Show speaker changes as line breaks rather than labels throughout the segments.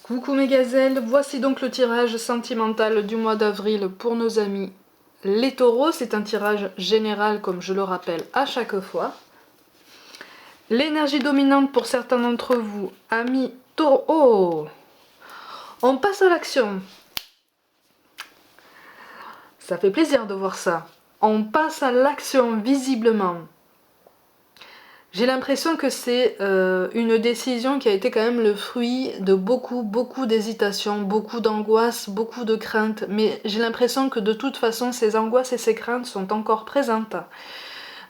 Coucou mes gazelles, voici donc le tirage sentimental du mois d'avril pour nos amis les taureaux. C'est un tirage général comme je le rappelle à chaque fois. L'énergie dominante pour certains d'entre vous, amis taureaux. Oh, on passe à l'action. Ça fait plaisir de voir ça. On passe à l'action visiblement. J'ai l'impression que c'est une décision qui a été quand même le fruit de beaucoup d'hésitations, beaucoup d'angoisses, beaucoup de craintes. Mais j'ai l'impression que de toute façon, ces angoisses et ces craintes sont encore présentes.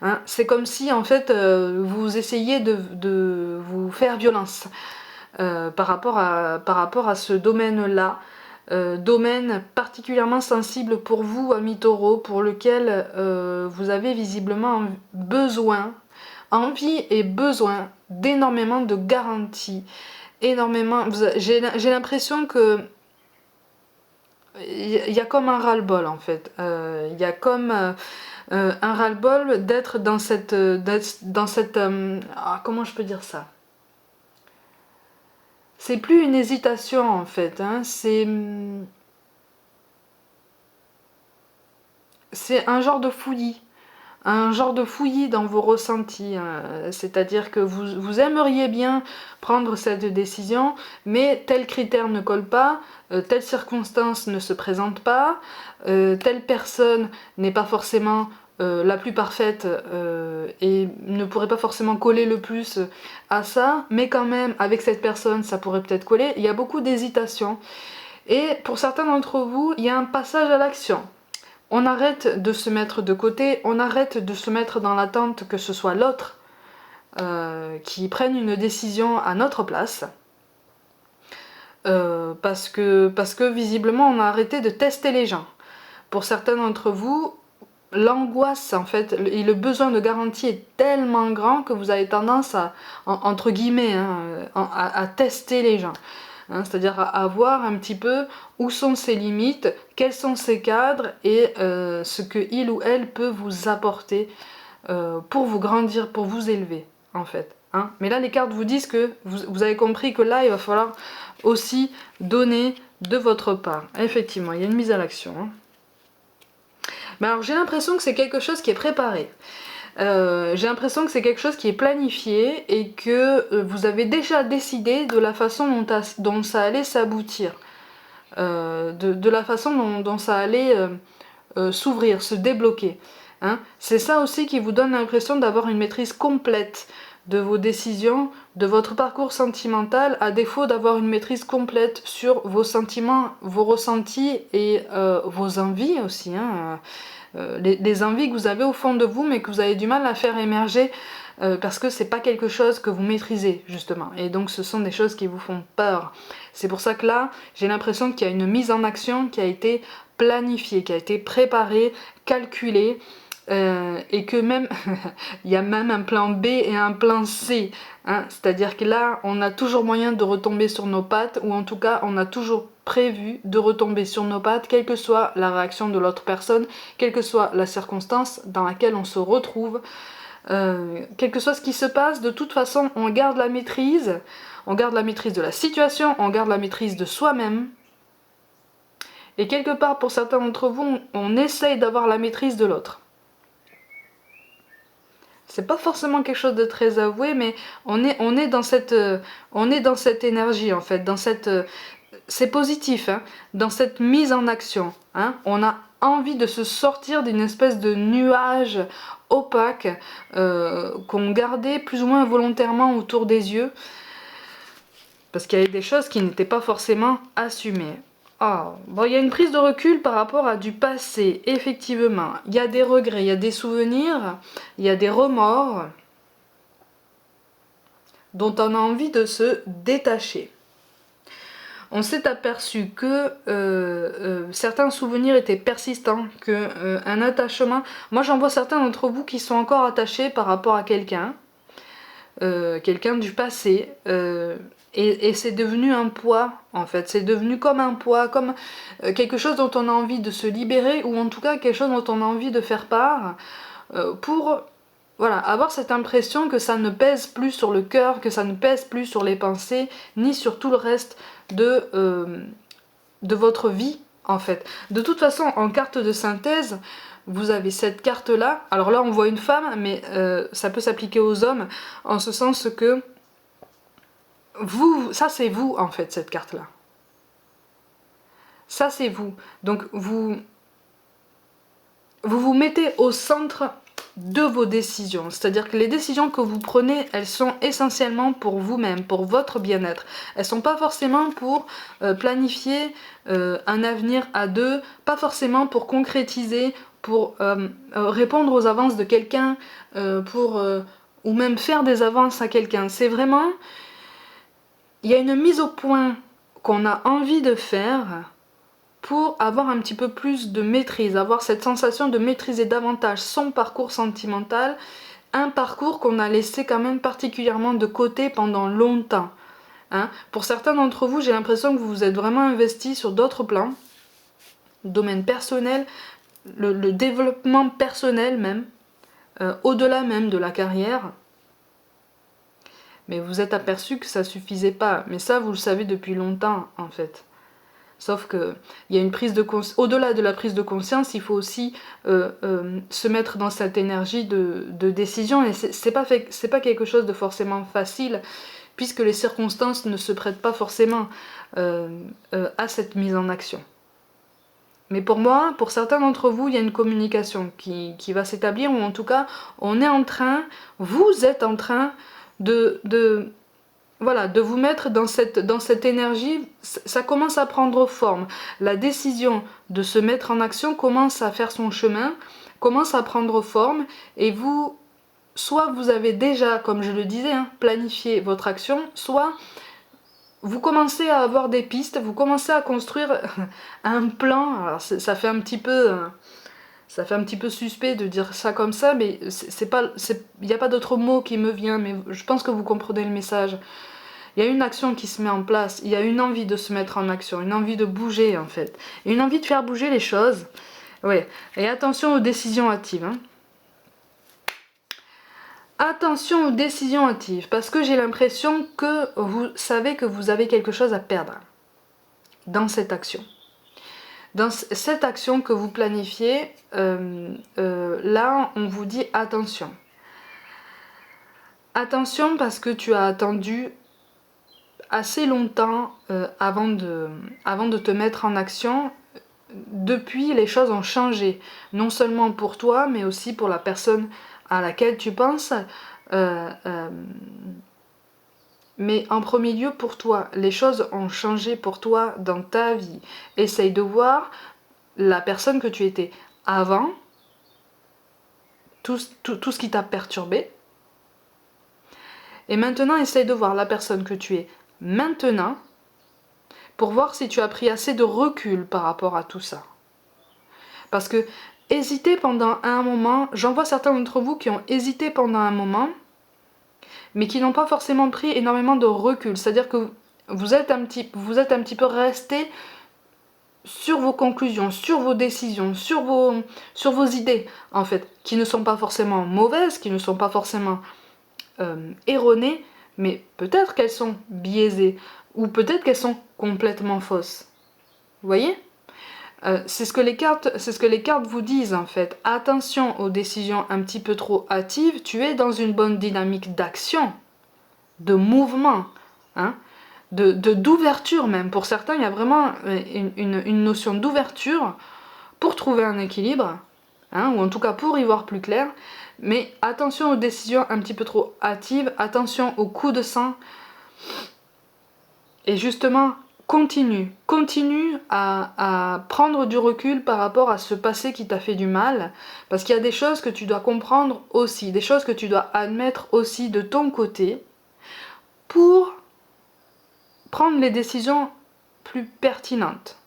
Hein, c'est comme si en fait vous essayiez de vous faire violence par rapport à ce domaine-là. Domaine particulièrement sensible pour vous, amis taureaux, pour lequel vous avez visiblement besoin, envie et besoin d'énormément de garanties, énormément. J'ai l'impression que il y a comme un ras-le-bol en fait. Il y a comme un ras-le-bol d'être dans cette, comment je peux dire ça? C'est plus une hésitation en fait. Hein, c'est un genre de fouillis. Un genre de fouillis dans vos ressentis, hein. C'est-à-dire que vous aimeriez bien prendre cette décision, mais tel critère ne colle pas, telle circonstance ne se présente pas, telle personne n'est pas forcément la plus parfaite et ne pourrait pas forcément coller le plus à ça, mais quand même avec cette personne ça pourrait peut-être coller. Il y a beaucoup d'hésitation et pour certains d'entre vous il y a un passage à l'action. On arrête de se mettre de côté, on arrête de se mettre dans l'attente que ce soit l'autre qui prenne une décision à notre place. Parce que visiblement on a arrêté de tester les gens. Pour certains d'entre vous, l'angoisse en fait et le besoin de garantie est tellement grand que vous avez tendance à, entre guillemets, à tester les gens. Hein, c'est-à-dire à voir un petit peu où sont ses limites, quels sont ses cadres et ce que il ou elle peut vous apporter pour vous grandir, pour vous élever en fait. Hein. Mais là les cartes vous disent que vous avez compris que là il va falloir aussi donner de votre part. Effectivement, il y a une mise à l'action. Hein. Mais alors j'ai l'impression que c'est quelque chose qui est préparé. J'ai l'impression que c'est quelque chose qui est planifié et que vous avez déjà décidé de la façon dont ça allait s'aboutir. De la façon dont ça allait s'ouvrir, se débloquer. Hein. C'est ça aussi qui vous donne l'impression d'avoir une maîtrise complète de vos décisions, de votre parcours sentimental, à défaut d'avoir une maîtrise complète sur vos sentiments, vos ressentis et vos envies aussi. Hein. Les envies que vous avez au fond de vous mais que vous avez du mal à faire émerger parce que c'est pas quelque chose que vous maîtrisez justement et donc ce sont des choses qui vous font peur. C'est pour ça que là j'ai l'impression qu'il y a une mise en action qui a été planifiée, qui a été préparée, calculée et que même il y a même un plan B et un plan C, hein, c'est-à-dire que là on a toujours moyen de retomber sur nos pattes ou en tout cas on a toujours prévu de retomber sur nos pattes, quelle que soit la réaction de l'autre personne, quelle que soit la circonstance dans laquelle on se retrouve, quel que soit ce qui se passe, de toute façon on garde la maîtrise de la situation, on garde la maîtrise de soi-même, et quelque part pour certains d'entre vous, on essaye d'avoir la maîtrise de l'autre. C'est pas forcément quelque chose de très avoué, mais on est dans cette énergie en fait, dans cette c'est positif, hein, dans cette mise en action. Hein, on a envie de se sortir d'une espèce de nuage opaque qu'on gardait plus ou moins volontairement autour des yeux, parce qu'il y avait des choses qui n'étaient pas forcément assumées. Oh, bon, il y a une prise de recul par rapport à du passé, effectivement. Il y a des regrets, il y a des souvenirs, il y a des remords dont on a envie de se détacher. On s'est aperçu que certains souvenirs étaient persistants, qu'un attachement... Moi j'en vois certains d'entre vous qui sont encore attachés par rapport à quelqu'un, quelqu'un du passé, et c'est devenu un poids en fait, c'est devenu comme un poids, comme quelque chose dont on a envie de se libérer, ou en tout cas quelque chose dont on a envie de faire part, pour voilà, avoir cette impression que ça ne pèse plus sur le cœur, que ça ne pèse plus sur les pensées, ni sur tout le reste de votre vie, en fait. De toute façon, en carte de synthèse, vous avez cette carte-là. Alors là, on voit une femme, mais ça peut s'appliquer aux hommes, en ce sens que vous, ça c'est vous, en fait, cette carte-là. Ça c'est vous. Donc vous mettez au centre de vos décisions. C'est-à-dire que les décisions que vous prenez, elles sont essentiellement pour vous-même, pour votre bien-être. Elles sont pas forcément pour planifier un avenir à deux, pas forcément pour concrétiser, pour répondre aux avances de quelqu'un, ou même faire des avances à quelqu'un. C'est vraiment, il y a une mise au point qu'on a envie de faire pour avoir un petit peu plus de maîtrise, avoir cette sensation de maîtriser davantage son parcours sentimental, un parcours qu'on a laissé quand même particulièrement de côté pendant longtemps. Hein. Pour certains d'entre vous, j'ai l'impression que vous vous êtes vraiment investi sur d'autres plans, domaine personnel, le développement personnel même, au-delà même de la carrière. Mais vous êtes aperçu que ça suffisait pas. Mais ça, vous le savez depuis longtemps, en fait. Sauf que il y a une prise de conscience. Au-delà de la prise de conscience, il faut aussi se mettre dans cette énergie de décision. Et c'est pas quelque chose de forcément facile, puisque les circonstances ne se prêtent pas forcément à cette mise en action. Mais pour moi, pour certains d'entre vous, il y a une communication qui va s'établir, ou en tout cas, on est en train, vous êtes en train voilà, de vous mettre dans cette énergie. Ça commence à prendre forme. La décision de se mettre en action commence à faire son chemin, commence à prendre forme, et vous, soit vous avez déjà, comme je le disais, hein, planifié votre action, soit vous commencez à avoir des pistes, vous commencez à construire un plan. Alors ça fait un petit peu suspect de dire ça comme ça, mais il n'y a pas d'autre mot qui me vient, mais je pense que vous comprenez le message. Il y a une action qui se met en place, il y a une envie de se mettre en action, une envie de bouger en fait, et une envie de faire bouger les choses. Ouais. Et attention aux décisions hâtives. Hein. Attention aux décisions hâtives, parce que j'ai l'impression que vous savez que vous avez quelque chose à perdre dans cette action. Dans cette action que vous planifiez, là on vous dit attention. Attention parce que tu as attendu assez longtemps avant de te mettre en action. Depuis, les choses ont changé, non seulement pour toi, mais aussi pour la personne à laquelle tu penses. Mais en premier lieu pour toi, les choses ont changé pour toi dans ta vie. Essaye de voir la personne que tu étais avant, tout ce qui t'a perturbé. Et maintenant, essaye de voir la personne que tu es maintenant, pour voir si tu as pris assez de recul par rapport à tout ça. Parce que hésiter pendant un moment, j'en vois certains d'entre vous qui ont hésité pendant un moment, mais qui n'ont pas forcément pris énormément de recul. C'est-à-dire que vous êtes un petit peu resté sur vos conclusions, sur vos décisions, sur vos idées, en fait, qui ne sont pas forcément mauvaises, qui ne sont pas forcément erronées, mais peut-être qu'elles sont biaisées, ou peut-être qu'elles sont complètement fausses. Vous voyez ? C'est ce que les cartes vous disent en fait. Attention aux décisions un petit peu trop hâtives. Tu es dans une bonne dynamique d'action, de mouvement, hein, d'ouverture même. Pour certains, il y a vraiment une notion d'ouverture pour trouver un équilibre, hein, ou en tout cas pour y voir plus clair. Mais attention aux décisions un petit peu trop hâtives. Attention aux coups de sang. Et justement, continue à prendre du recul par rapport à ce passé qui t'a fait du mal, parce qu'il y a des choses que tu dois comprendre aussi, des choses que tu dois admettre aussi de ton côté, pour prendre les décisions plus pertinentes.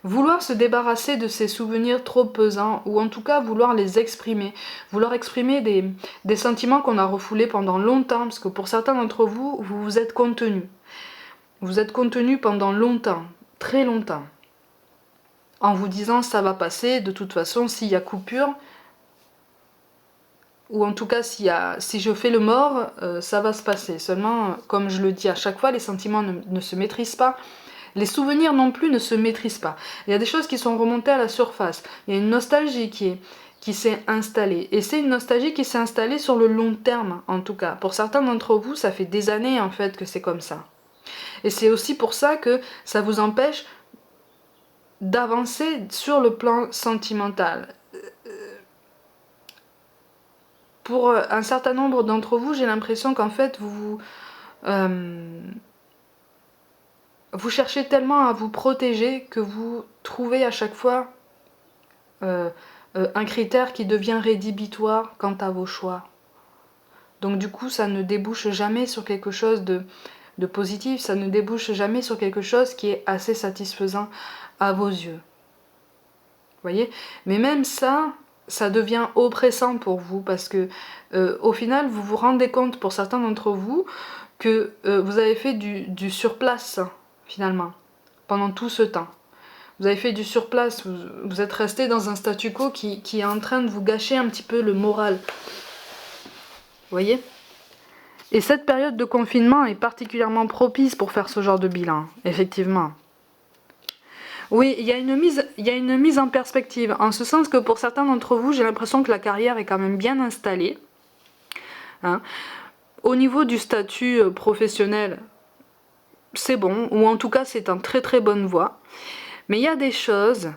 Vouloir se débarrasser de ces souvenirs trop pesants, ou en tout cas vouloir les exprimer, vouloir exprimer des sentiments qu'on a refoulés pendant longtemps, parce que pour certains d'entre vous, vous vous êtes contenus. Vous êtes contenu pendant longtemps, très longtemps, en vous disant ça va passer, de toute façon s'il y a coupure, ou en tout cas si je fais le mort, ça va se passer. Seulement, comme je le dis à chaque fois, les sentiments ne se maîtrisent pas. Les souvenirs non plus ne se maîtrisent pas. Il y a des choses qui sont remontées à la surface. Il y a une nostalgie qui s'est installée. Et c'est une nostalgie qui s'est installée sur le long terme, en tout cas. Pour certains d'entre vous, ça fait des années en fait que c'est comme ça. Et c'est aussi pour ça que ça vous empêche d'avancer sur le plan sentimental. Pour un certain nombre d'entre vous, j'ai l'impression qu'en fait, vous cherchez tellement à vous protéger que vous trouvez à chaque fois un critère qui devient rédhibitoire quant à vos choix. Donc du coup, ça ne débouche jamais sur quelque chose de positif, ça ne débouche jamais sur quelque chose qui est assez satisfaisant à vos yeux. Vous voyez? Mais même ça, ça devient oppressant pour vous parce que au final, vous vous rendez compte pour certains d'entre vous que vous avez fait du surplace finalement pendant tout ce temps. Vous avez fait du surplace, vous êtes resté dans un statu quo qui est en train de vous gâcher un petit peu le moral. Vous voyez? Et cette période de confinement est particulièrement propice pour faire ce genre de bilan, effectivement. Oui, il y a une mise en perspective, en ce sens que pour certains d'entre vous, j'ai l'impression que la carrière est quand même bien installée. Hein. Au niveau du statut professionnel, c'est bon, ou en tout cas c'est en très très bonne voie. Mais il y a des choses,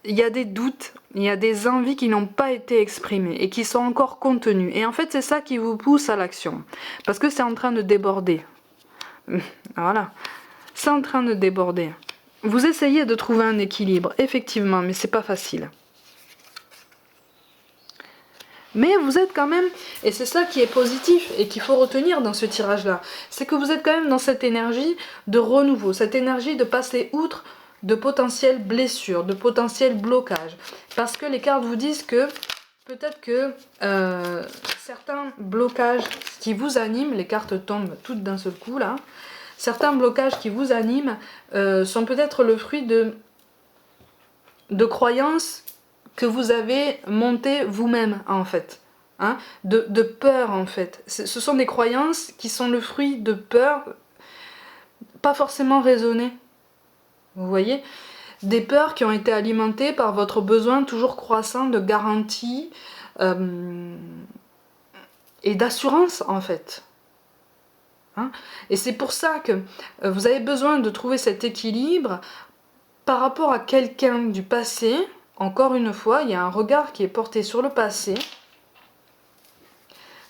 il y a des doutes, il y a des envies qui n'ont pas été exprimées et qui sont encore contenues. Et en fait c'est ça qui vous pousse à l'action, parce que c'est en train de déborder. Voilà, c'est en train de déborder. Vous essayez de trouver un équilibre, effectivement, mais c'est pas facile. Mais vous êtes quand même, et c'est ça qui est positif et qu'il faut retenir dans ce tirage-là, c'est que vous êtes quand même dans cette énergie de renouveau, cette énergie de passer outre de potentielles blessures, de potentiels blocages. Parce que les cartes vous disent que peut-être que certains blocages qui vous animent, les cartes tombent toutes d'un seul coup là, certains blocages qui vous animent sont peut-être le fruit de croyances que vous avez montées vous-même en fait, hein, de peur en fait. Ce sont des croyances qui sont le fruit de peurs pas forcément raisonnées, vous voyez, des peurs qui ont été alimentées par votre besoin toujours croissant de garantie et d'assurance en fait. Hein, et c'est pour ça que vous avez besoin de trouver cet équilibre par rapport à quelqu'un du passé. Encore une fois, il y a un regard qui est porté sur le passé,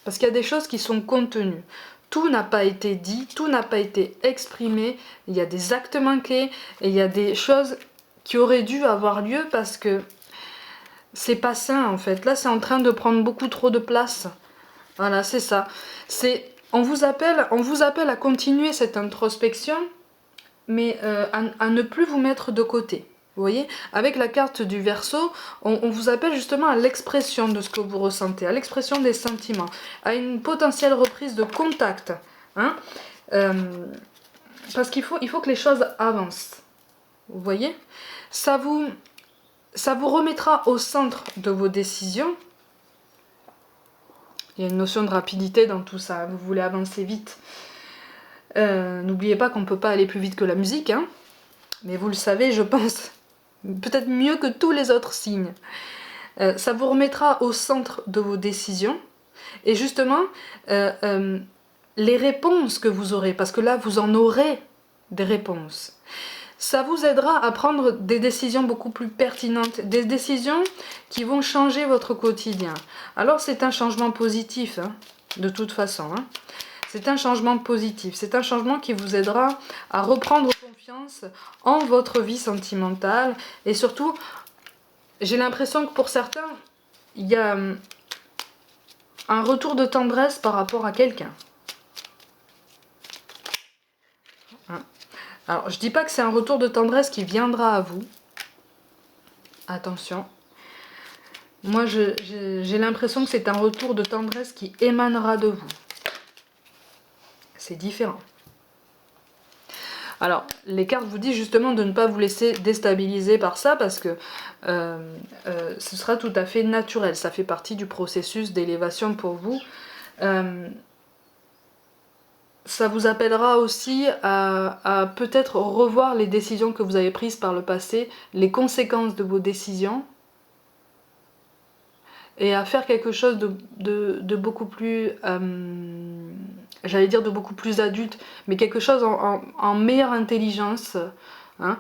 parce qu'il y a des choses qui sont contenues. Tout n'a pas été dit, tout n'a pas été exprimé, il y a des actes manqués, et il y a des choses qui auraient dû avoir lieu parce que c'est pas sain en fait. Là, c'est en train de prendre beaucoup trop de place. Voilà, c'est ça. On vous appelle à continuer cette introspection, mais à ne plus vous mettre de côté. Vous voyez, avec la carte du Verseau, on vous appelle justement à l'expression de ce que vous ressentez, à l'expression des sentiments, à une potentielle reprise de contact. Hein, parce qu'il faut que les choses avancent. Vous voyez, ça vous remettra au centre de vos décisions. Il y a une notion de rapidité dans tout ça, vous voulez avancer vite. N'oubliez pas qu'on ne peut pas aller plus vite que la musique, hein, mais vous le savez, je pense, peut-être mieux que tous les autres signes. Ça vous remettra au centre de vos décisions, et justement, les réponses que vous aurez, parce que là, vous en aurez des réponses. Ça vous aidera à prendre des décisions beaucoup plus pertinentes, des décisions qui vont changer votre quotidien. Alors c'est un changement positif, hein, de toute façon. Hein. C'est un changement positif, c'est un changement qui vous aidera à reprendre confiance en votre vie sentimentale. Et surtout, j'ai l'impression que pour certains, il y a un retour de tendresse par rapport à quelqu'un. Alors, je dis pas que c'est un retour de tendresse qui viendra à vous. Attention. Moi, j'ai l'impression que c'est un retour de tendresse qui émanera de vous. C'est différent. Alors, les cartes vous disent justement de ne pas vous laisser déstabiliser par ça parce que ce sera tout à fait naturel. Ça fait partie du processus d'élévation pour vous. Ça vous appellera aussi à peut-être revoir les décisions que vous avez prises par le passé, les conséquences de vos décisions, et à faire quelque chose de beaucoup plus, j'allais dire de beaucoup plus adulte, mais quelque chose en meilleure intelligence, hein,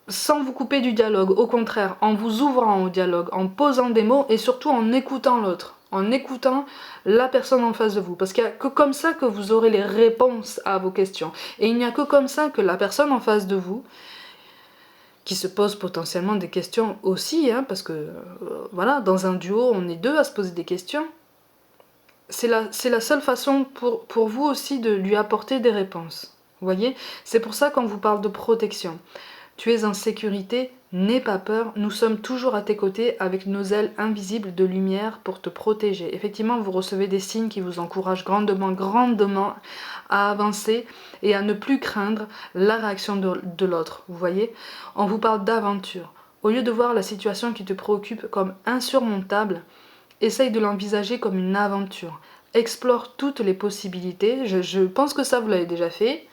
sans vous couper du dialogue, au contraire, en vous ouvrant au dialogue, en posant des mots et surtout en écoutant l'autre, en écoutant la personne en face de vous. Parce qu'il n'y a que comme ça que vous aurez les réponses à vos questions. Et il n'y a que comme ça que la personne en face de vous, qui se pose potentiellement des questions aussi, hein, parce que voilà, dans un duo, on est deux à se poser des questions, c'est la seule façon pour vous aussi de lui apporter des réponses. Vous voyez? C'est pour ça qu'on vous parle de protection. Tu es en sécurité, n'aie pas peur, nous sommes toujours à tes côtés avec nos ailes invisibles de lumière pour te protéger. Effectivement, vous recevez des signes qui vous encouragent grandement, grandement à avancer et à ne plus craindre la réaction de l'autre. Vous voyez? On vous parle d'aventure. Au lieu de voir la situation qui te préoccupe comme insurmontable, essaye de l'envisager comme une aventure. Explore toutes les possibilités. Je pense que ça, vous l'avez déjà fait.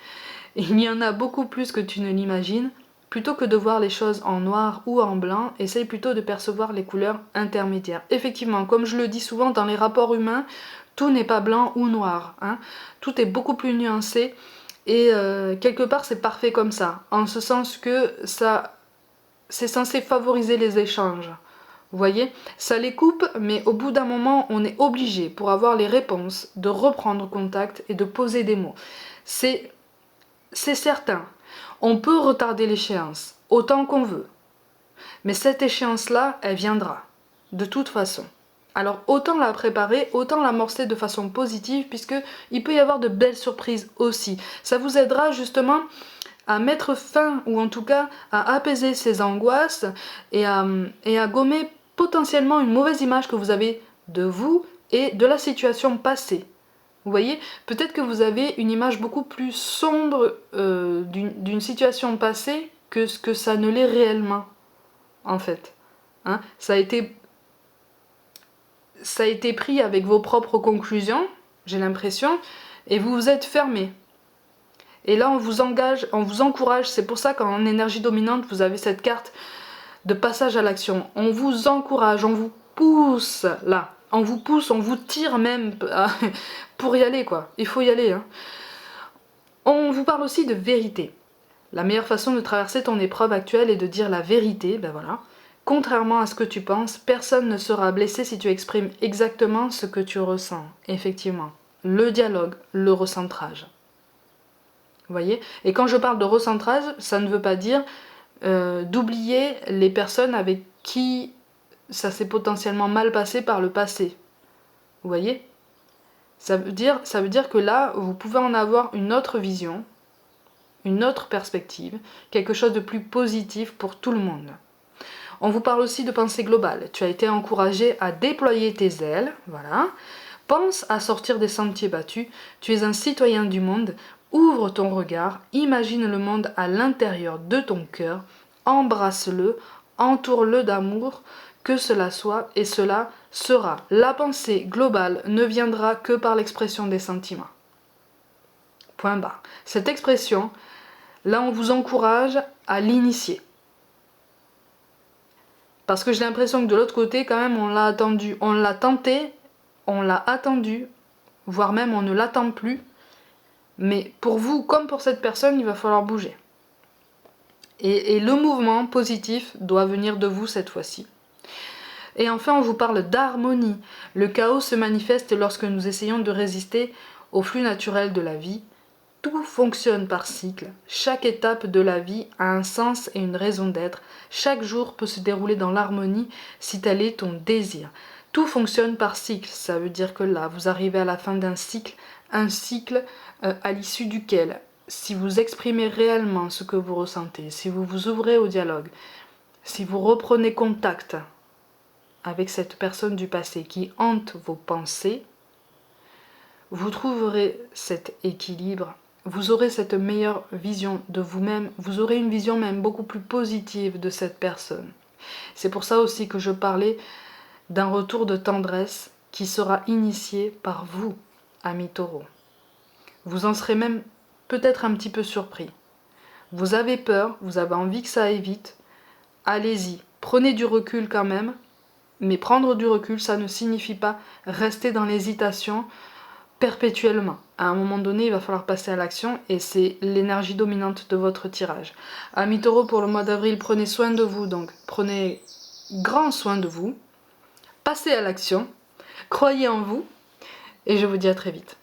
Il y en a beaucoup plus que tu ne l'imagines. Plutôt que de voir les choses en noir ou en blanc, essaye plutôt de percevoir les couleurs intermédiaires. Effectivement, comme je le dis souvent, dans les rapports humains, tout n'est pas blanc ou noir. Hein. Tout est beaucoup plus nuancé et quelque part c'est parfait comme ça, en ce sens que ça, c'est censé favoriser les échanges. Vous voyez, ça les coupe, mais au bout d'un moment, on est obligé, pour avoir les réponses, de reprendre contact et de poser des mots. C'est certain. On peut retarder l'échéance autant qu'on veut. Mais cette échéance-là, elle viendra. De toute façon. Alors autant la préparer, autant l'amorcer de façon positive, puisque il peut y avoir de belles surprises aussi. Ça vous aidera justement à mettre fin, ou en tout cas à apaiser ces angoisses et à gommer potentiellement une mauvaise image que vous avez de vous et de la situation passée. Vous voyez, peut-être que vous avez une image beaucoup plus sombre d'une situation passée que ce que ça ne l'est réellement, en fait. Hein, ça a été pris avec vos propres conclusions, j'ai l'impression, et vous vous êtes fermé. Et là, on vous engage, on vous encourage, c'est pour ça qu'en énergie dominante, vous avez cette carte de passage à l'action. On vous encourage, on vous pousse là. On vous pousse, on vous tire même pour y aller, quoi. Il faut y aller. Hein. On vous parle aussi de vérité. La meilleure façon de traverser ton épreuve actuelle est de dire la vérité, ben voilà. Contrairement à ce que tu penses, personne ne sera blessé si tu exprimes exactement ce que tu ressens. Effectivement. Le dialogue, le recentrage. Vous voyez? Et quand je parle de recentrage, ça ne veut pas dire d'oublier les personnes avec qui ça s'est potentiellement mal passé par le passé. Vous voyez? Ça veut dire que là, vous pouvez en avoir une autre vision, une autre perspective, quelque chose de plus positif pour tout le monde. On vous parle aussi de pensée globale. Tu as été encouragé à déployer tes ailes, voilà. Pense à sortir des sentiers battus. Tu es un citoyen du monde. Ouvre ton regard, imagine le monde à l'intérieur de ton cœur, embrasse-le, entoure-le d'amour, que cela soit et cela sera. La pensée globale ne viendra que par l'expression des sentiments. Point barre. Cette expression, là on vous encourage à l'initier. Parce que j'ai l'impression que de l'autre côté, quand même, on l'a attendu, on l'a tenté, on l'a attendu, voire même on ne l'attend plus. Mais pour vous, comme pour cette personne, il va falloir bouger. Et le mouvement positif doit venir de vous cette fois-ci. Et enfin, on vous parle d'harmonie. Le chaos se manifeste lorsque nous essayons de résister au flux naturel de la vie. Tout fonctionne par cycle. Chaque étape de la vie a un sens et une raison d'être. Chaque jour peut se dérouler dans l'harmonie si tel est ton désir. Tout fonctionne par cycle. Ça veut dire que là, vous arrivez à la fin d'un cycle, un cycle à l'issue duquel, si vous exprimez réellement ce que vous ressentez, si vous vous ouvrez au dialogue, si vous reprenez contact avec cette personne du passé qui hante vos pensées, vous trouverez cet équilibre vous aurez cette meilleure vision de vous-même, vous aurez une vision même beaucoup plus positive de cette personne. C'est pour ça aussi que je parlais d'un retour de tendresse qui sera initié par vous, amis taureaux. Vous en serez même peut-être un petit peu surpris. Vous avez peur, vous avez envie que ça aille vite, allez-y, prenez du recul quand même, mais prendre du recul, ça ne signifie pas rester dans l'hésitation perpétuellement. À un moment donné, il va falloir passer à l'action et c'est l'énergie dominante de votre tirage. Amis taureaux, pour le mois d'avril, prenez soin de vous, donc prenez grand soin de vous, passez à l'action, croyez en vous et je vous dis à très vite.